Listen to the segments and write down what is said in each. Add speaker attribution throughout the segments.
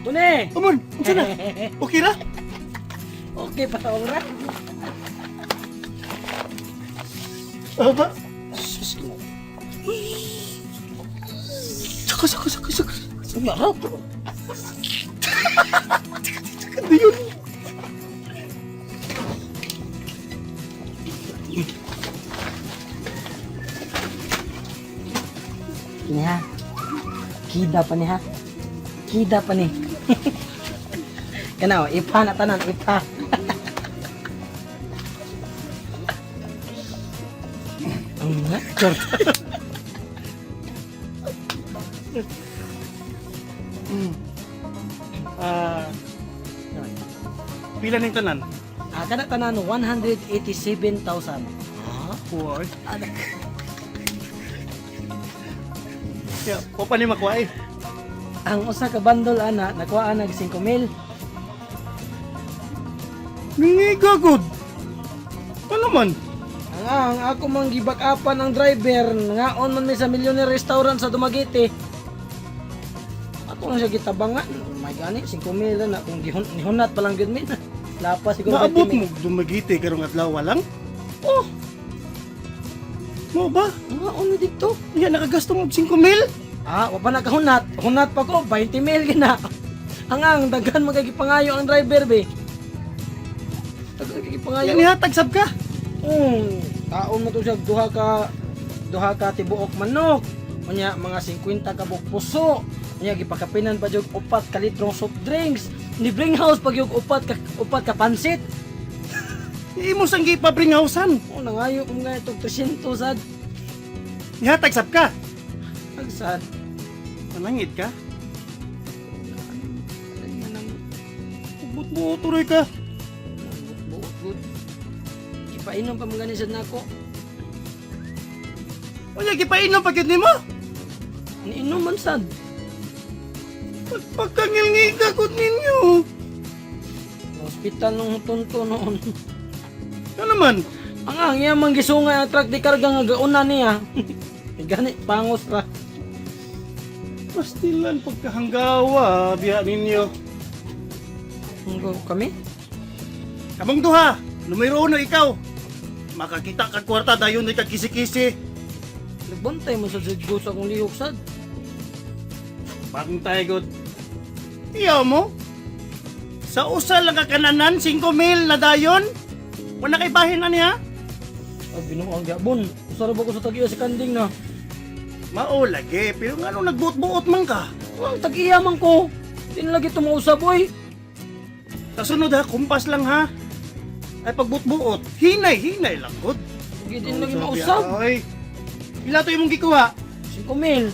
Speaker 1: Tune!
Speaker 2: Amon, unsa na? Okay ra?
Speaker 1: Okay pa ora?
Speaker 2: Aba.
Speaker 1: Sus mo.
Speaker 2: Saka.
Speaker 1: Sumarap.
Speaker 2: Ano yun?
Speaker 1: Ini ha. Kida pa ni ha. Kida pa ni. Kanaw, ipa na tanan, ipa.
Speaker 2: Ah, pila ning tanan?
Speaker 1: Kada tanan 187,000.
Speaker 2: What? Ya, o pa ni makuha eh.
Speaker 1: Ang usa ka bundle ana nakuha nag 5,000.
Speaker 2: Mingiga good. Ano man?
Speaker 1: Ang ako mang gibak-upan ang driver ngaon man may sa Millionaire Restaurant sa Dumaguete. Ako lang siya gitabangan. May gani 5,000 na kung gihunat pa lang gyud min. Lapas siguro
Speaker 2: Naabot
Speaker 1: 20,000.
Speaker 2: mo dumagiti karong adlaw lang? Oh. Mo ba?
Speaker 1: Ngaon mi dito.
Speaker 2: Ya nakagasto mo 5,000?
Speaker 1: Wa pa nakahunat. Hunat pa ko 20,000 gina. Ang daghan magagipangayo ang driver be. Daghan magigipangayo.
Speaker 2: Yan ihatag sab ka.
Speaker 1: Taon mo to siya duha ka tibuok manok. Unya mga 50 ka buok puso. Unya gipakapinan pa jud 4 ka litrong soft drinks. Ni bring house pag yung upat ka pansit.
Speaker 2: Imo sang gipabring housean.
Speaker 1: Nangayo ko nga itong 300 sad.
Speaker 2: Ihatag sab ka.
Speaker 1: Agsad.
Speaker 2: Manangit ka. Ubot mo tuloy ka.
Speaker 1: Buot good. Ipainom pa mga nisad na ako.
Speaker 2: Unya gipainom pagid nimo.
Speaker 1: Niinom man sad.
Speaker 2: Pagkangilngiga gud ninyo.
Speaker 1: Hospital nung tunto noon.
Speaker 2: Ano man?
Speaker 1: Ang iya mang gisungay ang truck di karga nga gauna niya. Gani pangos ra.
Speaker 2: Pastilan pagkahanggawa biya ninyo.
Speaker 1: Kami?
Speaker 2: Kamong duha, numero 1 ikaw. Makakita kag kwarta dayon ni kag kisi-kisi.
Speaker 1: Nagbantay mo sa judgo sa akong lihok sad.
Speaker 2: Pantay gud. Tiyaw mo? Sa usa lang ka kananan 5,000 na dayon. Wala kay bahin na niya.
Speaker 1: Ay binuang gyapon. Usara ba ko sa tag-iya si Kanding na.
Speaker 2: Mao lagi, pero ngano nagbuot-buot man ka?
Speaker 1: Ang tag-iya man ko. Di na lagi tumausap boy.
Speaker 2: Kasunod ha, kumpas lang ha. Ay pagbut-buot, hinay lang gud.
Speaker 1: Di din lagi mausap.
Speaker 2: Oy. Pila to imong gikuha?
Speaker 1: 5,000.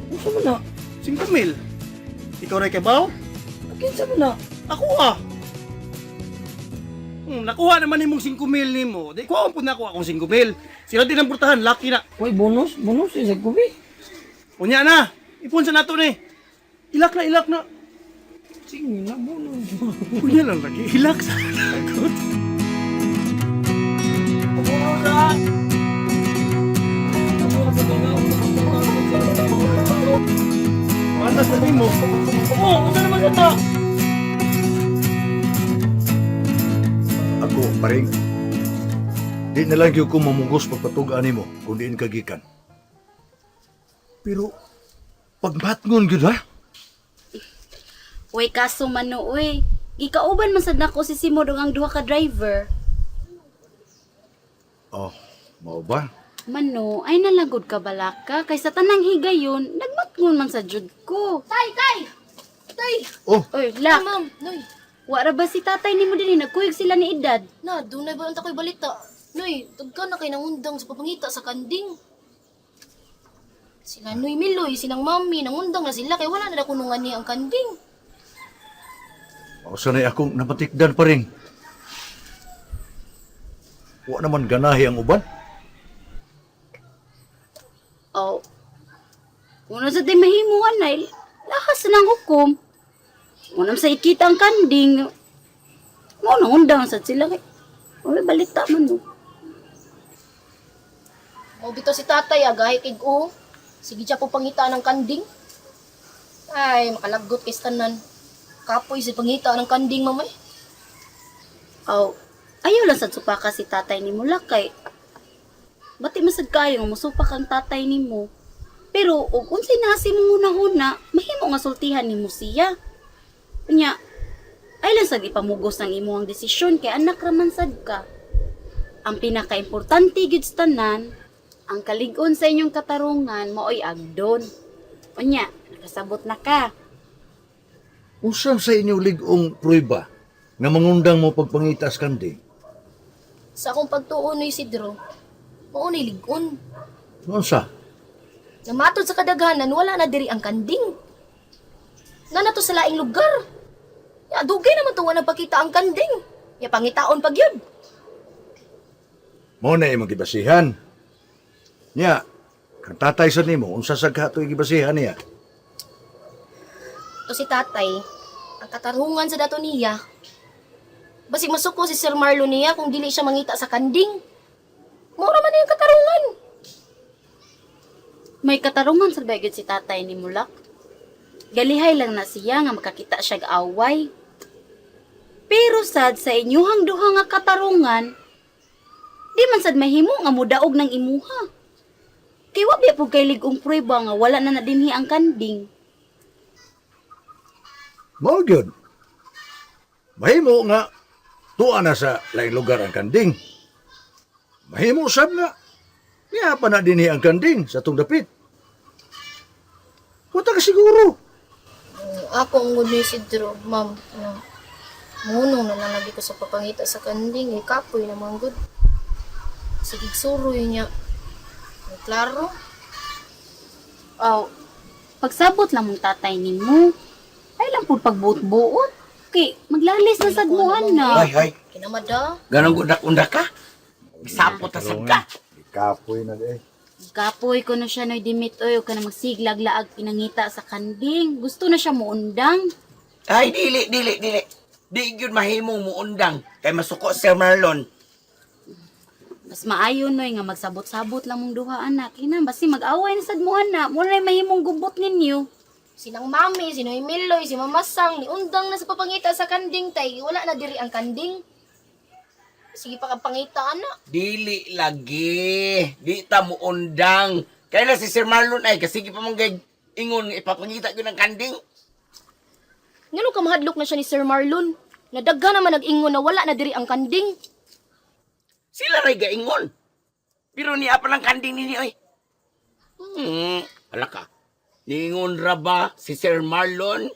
Speaker 1: Usa mo na?
Speaker 2: 5,000. Ikaw ray kabaw?
Speaker 1: Kinsa mo na?
Speaker 2: Ako ah. Nakuha naman nimong 5,000 nimo. Di kuha po na ako akong 5,000. Sila din ang purtahan, lucky na.
Speaker 1: Uy, bonus sa kubi.
Speaker 2: Unya na, ipon sa nato ni. Ilak na.
Speaker 1: Sige na, bonus.
Speaker 2: Unya lang lagi, ilak sa lagot. Panas na mo.
Speaker 1: Ano naman ito?
Speaker 3: Ako, paring. Di na lang yung ko mamugos pagpatugaan mo kung diin kagikan. Pero, pagmatngon yun ha?
Speaker 4: Uy, kaso man no, uy. Gikauban man sad nako si Simo dong ang duha ka driver.
Speaker 3: Oh, mau ba?
Speaker 4: Mano, ay nalagod ka balaka. Kay sa tanang higayon, nagmatngon man sa jud ko.
Speaker 5: Tay!
Speaker 3: Oh,
Speaker 4: Uy, la.
Speaker 5: Ma'am, Noy.
Speaker 4: Wara ba si tatay nimo dinhi nagkuyog sila ni edad?
Speaker 5: Na, doon na ba ang tako'y balita? Noy, tagka na kay nangundang sa papangita sa kanding. Sila Noy Miloy, silang mami, nangundang na sila kay wala na nakunungan niya ang kanding.
Speaker 3: mau sanay akong napatikdan paring. Wa naman ganahi ang uban.
Speaker 4: Oh. Una sa di mahimuan na, lahas na ng hukom. Unang sa ikita ang kanding. Mo nangundang sa sila kay. Uy, balita man no.
Speaker 5: O bito si tatay, agay kay o. Sige siya po pangita ng kanding. Ay, makalagot kay tanan. Kapoy si pangita ng kanding, mamay.
Speaker 4: Aw, ayaw lang sad supaka si tatay ni mo lakay. Bati masad kayo nga musupak ang tatay ni mo. Pero ug unsay nasi mo huna-huna, mahimo nga sultihan nimo siya. Nya, ay lang sad ipamugos ng imong desisyon kay anak raman sad ka. Ang pinaka-importante gyud sa tanan, ang kalig-on sa inyong katarungan maoy agdon. Unya, nakasabot na ka.
Speaker 3: Unsa sa inyo ligong prueba nga mangundang mo pagpangita sa kanding?
Speaker 5: Sa akong pagtuon ni Isidro, maunay ligon.
Speaker 3: Unsa?
Speaker 5: Namatod sa kadaghanan, wala na diri ang kanding. Nga na to sa laing lugar. Ya, dugay naman to nga nagpakita ang kanding. Ya, pangitaon pag yun.
Speaker 3: Mao na imong gibasihan. Nya, kang tatay sa nimo, unsa sa gato gibasihan niya?
Speaker 5: To si tatay, ang katarungan sa dato niya. Basig masuko si Sir Marlon niya kung dili siya mangita sa kanding. Mura man na yung katarungan.
Speaker 4: May katarungan sa bagay si tatay ni Mulak. Galihay lang na siya nga makakita siya away. Pero sad sa inyuhang duha nga katarungan, di man sad mahimo nga mudaog ng imuha. Kay wa biya pug kay ligong prueba nga wala na dinhi ang kanding.
Speaker 3: Mao gyud. Mahimo nga tuwa na sa laing lugar ang kanding. Mahimo sab nga niya pa na dinhi ang kanding sa tong dapit. Wata ka siguro.
Speaker 5: Ako ang good ni Isidro, ma'am. Munong na lang lagi ko sa papangita sa kanding. Kapoy naman good. Sige, suroy niya. Klaro.
Speaker 4: Aw, pagsabot lang mong tatay ni mo. Ay lang pud pagbuot-buot. Kay maglalis na sad mo na.
Speaker 6: Ay,
Speaker 5: Kinamada.
Speaker 6: ganang undak-undak ka? Sapot asad ka.
Speaker 3: Kapoy na di.
Speaker 4: Kapoy ko na siya noy dimit oy ka na magsiglag laag pinangita sa kanding. Gusto na siya muundang.
Speaker 6: Ay, dili. Di yun mahimong muundang. Kay masuko Sir Marlon.
Speaker 4: Mas maayo noy nga magsabot-sabot lang mong duha anak. Ina basi mag-away na sad mo na. Mo na mahimong gubot ninyo.
Speaker 5: Sinang mami, sino Miloy, si Mamasang, ni undang na sa papangita sa kanding tay. Wala na diri ang kanding. Sige pa kang pangita, anak.
Speaker 6: Dili lagi. Di ta muundang. Kaya na si Sir Marlon ay kasigi pa mong ingon ipapangita ko ng kanding.
Speaker 5: Ngano ka mahadlok na siya ni Sir Marlon? Nadagga naman nag-ingon na wala na diri ang kanding.
Speaker 6: Sila ray gaingon. Pero niya pa lang kanding nini oy. Ala ka. Ningon ra ba si Sir Marlon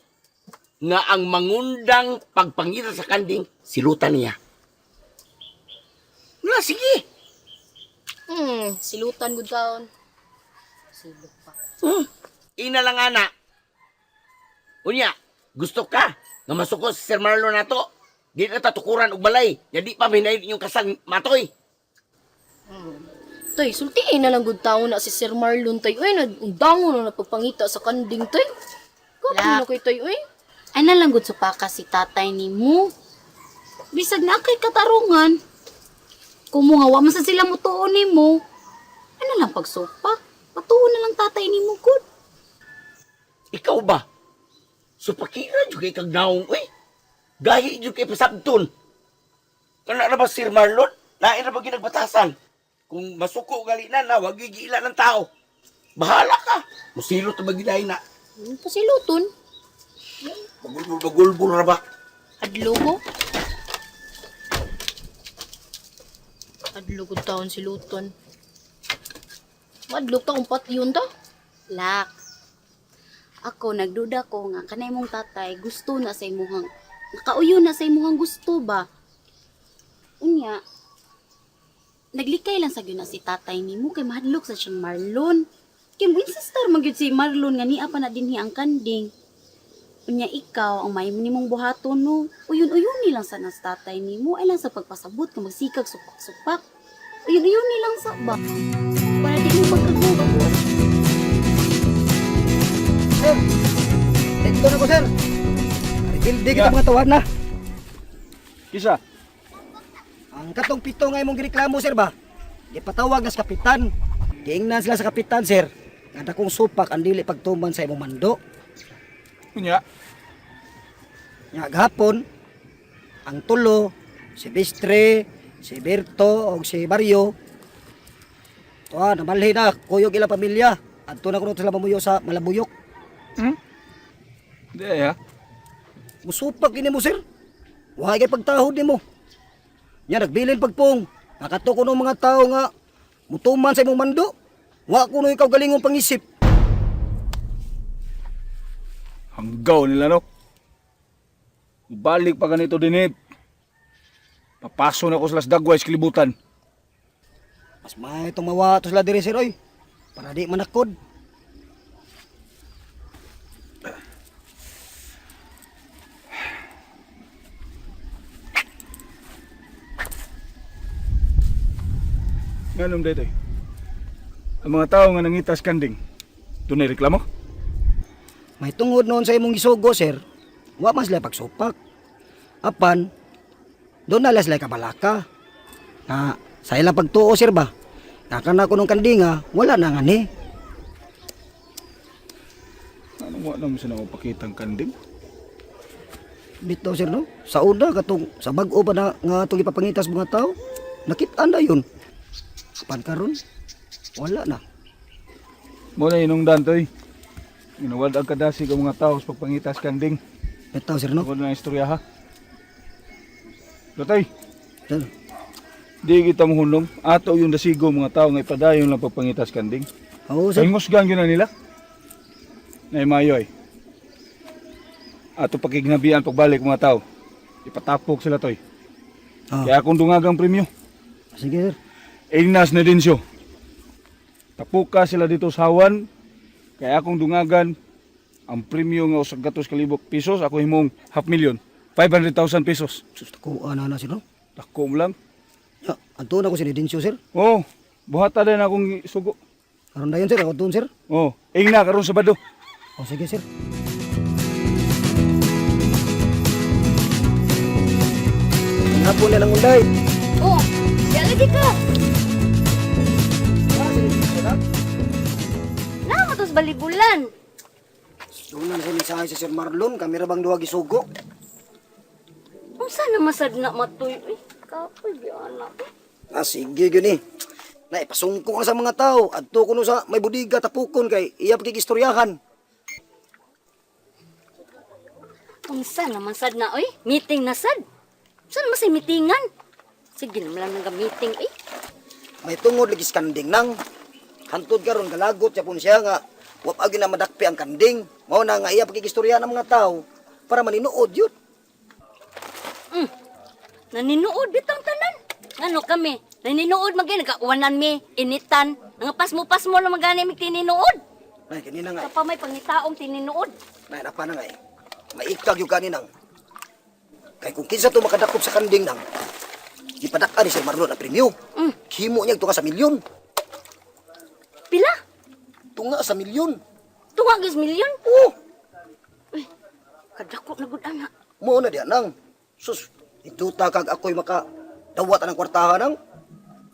Speaker 6: nga ang mangundang pagpangita sa kanding silutan niya. Na sige.
Speaker 5: Silutan gud kaon. Silot pa.
Speaker 6: Ina lang ana. Unya, gusto ka nga masuko si Sir Marlon nato. Di na tatukuran og balay. Ya di pa minayd inyong kasang matoy.
Speaker 5: Tay, sultiin na lang gud taon na si Sir Marlon tay. Uy, nagundangon na napagpangita sa kanding tay. Kapoy
Speaker 4: La.
Speaker 5: na kay tay, uy.
Speaker 4: Ay nalanggod supaka si tatay ni mo. Bisag na kay katarungan. Kumuhawa man sa sila mo tuon ni mo. Ano lang pagsupak? Patuon na lang tatay ni mo good.
Speaker 6: Ikaw ba? Supakira jud kay kag naong uy. Gahi jud kay pasabton. Kana na ba Sir Marlon? Lain na ba ginagbatasan? Kung masuko gali na, wag gigiila ng tao. Bahala ka. Musilot na magiday na.
Speaker 5: Pasiluton.
Speaker 6: Bagulbul na ba?
Speaker 5: Adlugo. Adlugo taon si Luton. Madlog ta kung pat yun ta.
Speaker 4: Lak. Ako nagduda ko nga kanay mong tatay gusto na sa imuhang nakauyo na sa imuhang gusto ba? Unya. Naglikay lang sa gyud na si tatay nimo kay mahadlok sa siyang Marlon. Kay mo insistar man gyud si Marlon nga niya pa na dinhi ang kanding. Unya ikaw ang may nimong buhaton no. Uyon-uyon ni lang sa nas tatay nimo ay lang sa pagpasabot nga magsikag supak-supak. Uyon-uyon ni lang sa ba. Para di mo pagkagubo.
Speaker 1: Sir, dito na ko, sir. Di kita mga tawad na.
Speaker 3: Kisa?
Speaker 1: Ang katong pito nga imong gireklamo, sir ba? Di patawag na sa kapitan. Giingnan sila sa kapitan, sir.
Speaker 7: Nga dakong supak ang dili pagtuman sa imong mando.
Speaker 8: Unya,
Speaker 7: Nga gahapon, ang tulo, si Bistre, si Berto, o si Barrio, namalhi na, kuyog ilang pamilya. Adto na kuno sila mamuyo sa Malabuyok.
Speaker 8: di ya.
Speaker 7: Musupak ini mo, sir. Wala kay pagtahod nimo. Nya nagbilin pagpong. Nakato ko ng mga tao nga mutuman sa imong mando. Wa kuno ikaw galingong pangisip.
Speaker 8: Hanggaw nila, no? Balik pa ganito din, papaso na ko sa las dagway sa kilibutan.
Speaker 7: Mas may tumawa to sila diri, sir, oy. Para di manakod.
Speaker 8: Ganun dito, ang mga tao nga nangitas kanding, doon ay reklamo?
Speaker 7: May tungod noon sa imong gisugo, sir. Wa man sila pagsupak. Apan, doon na sila kabalaka. Na sa ilang pagtuo, sir ba? Nakana ko nung kandinga, wala na nga ni.
Speaker 8: Anong wala naman siya mapakitang kanding?
Speaker 7: Bitaw, sir, no? Sa una, katong, sa bag-o pa na nga itong ipapangitas mga tao, nakita na yun. Apan karon, wala na.
Speaker 8: Muna inong dantoy. Ginawad ang kadasi ng mga tao sa pagpangitas kanding.
Speaker 7: Bitaw, sir, no?
Speaker 8: Ako na istorya ha. Datoy,
Speaker 7: Sir,
Speaker 8: di kita mohunong. Ato yung dasigo mga tao nga ipadayon lang pagpangitas kanding.
Speaker 7: oo,
Speaker 8: Sa
Speaker 7: sir.
Speaker 8: hingusgan yun na nila. Na mayoy. Ato pakignabian pagbalik mga tao. Ipatapok sila toy.
Speaker 7: Ah,
Speaker 8: Kaya akong dungagang premyo.
Speaker 7: sige, sir.
Speaker 8: Ignas na din siyo. Tapuka sila dito sa Hawan. Kaya akong dungagan ang premyo nga usag gatos kalibok pesos. Ako himong 500,000. 500,000 pesos.
Speaker 7: Sus, kuha na, sir, no?
Speaker 8: Dako mo lang.
Speaker 7: Ya, anto na ko sinidensyo, sir.
Speaker 8: Oh, buhata din akong sugo.
Speaker 7: Karon dayon, sir, ako doon, sir.
Speaker 8: Oh, ingna karon Sabado.
Speaker 7: O, sige, sir. Nga po na lang unday.
Speaker 4: Oh, di lagi ka. Na matos balibulan.
Speaker 7: Sunan sa mensahe sa Sir Marlon, kami ra bang duha gisugo.
Speaker 4: Unsa na masad na matoy? Uy, kapoy di anak.
Speaker 7: Ah, sige gyud ni. Na ipasungko ka sa mga tao, adto kuno sa may budiga tapukon kay iya pagkikistoryahan.
Speaker 4: Unsa na masad na oy? Meeting na sad. Saan masay meetingan? Sige na lang nga meeting eh.
Speaker 7: May tungod lagi sa kanding nang. Hantod karon galagot siya pun siya nga wa pa gyud na madakpi ang kanding. Mao na nga iya pagkikistoryahan ng mga tao para maninuod yun.
Speaker 4: Naninuod bitang tanan. Ngano kami? Naninuod magay nagkauwanan mi, initan. Nga pasmo lang magani mi tininuod.
Speaker 7: Nay kanina nga.
Speaker 4: Kapag may pangitaong tininuod.
Speaker 7: Nay napa na nga. Maikag yung kaninang. Kay kung kinsa to makadakop sa kanding nang, gipadak-an ni Sir Marlon ang premyo. Himo niya tunga sa milyon.
Speaker 4: Pila?
Speaker 7: Tunga sa milyon.
Speaker 4: Tuwag is milyon?
Speaker 7: Oh,
Speaker 4: Kadako na gud ana.
Speaker 7: mo na diyan nang. Sus, ituta kag ako'y maka dawat ang kwartahan nang.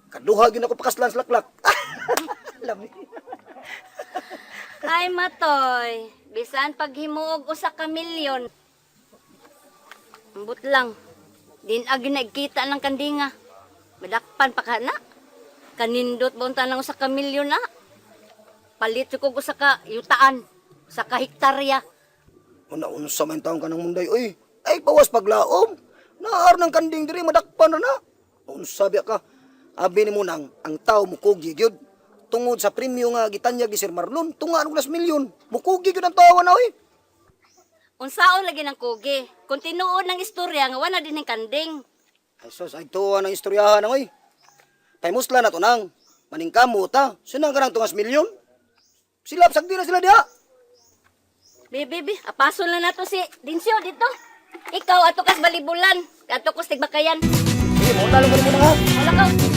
Speaker 7: Kaduha gyud ako pakaslan sa laklak. Lami.
Speaker 4: Ay matoy, bisan paghimuog usa ka milyon. Ambot lang. Din agi nagkita ng kandinga. Madakpan pa ka na. Kanindot bunta ng usa ka milyon na. Palit ko usa ka yutaan, sa ka hektarya.
Speaker 7: Una-unsa man taong ka ng munday. Uy, ay bawas paglaom. Naar ng kanding diri madakpan na. Unsa biya ka? Abi ni mo nang ang tao mukugi gyud. Tungod sa premyo nga gitanyag ni Sir Marlon, tunga og 1 milyon. Mukugi gyud ang tawa na oy.
Speaker 4: Unsaon lagi ng kugi. Kung tinuod ng istorya nga wala din ng kanding.
Speaker 7: Ay sus, ay tuwa ng istoryahan na oy. Paymusla na to nang. Maningkamo ta. Sinang ka ng tungas milyon? Silap sagdi na sila diha.
Speaker 4: Bibi, apasol na nato si Dinsyo dito. Ikaw ato kas balibulan, ato ko stigbakayan.
Speaker 7: Sige, mo talo mo na ha.
Speaker 4: Wala ka.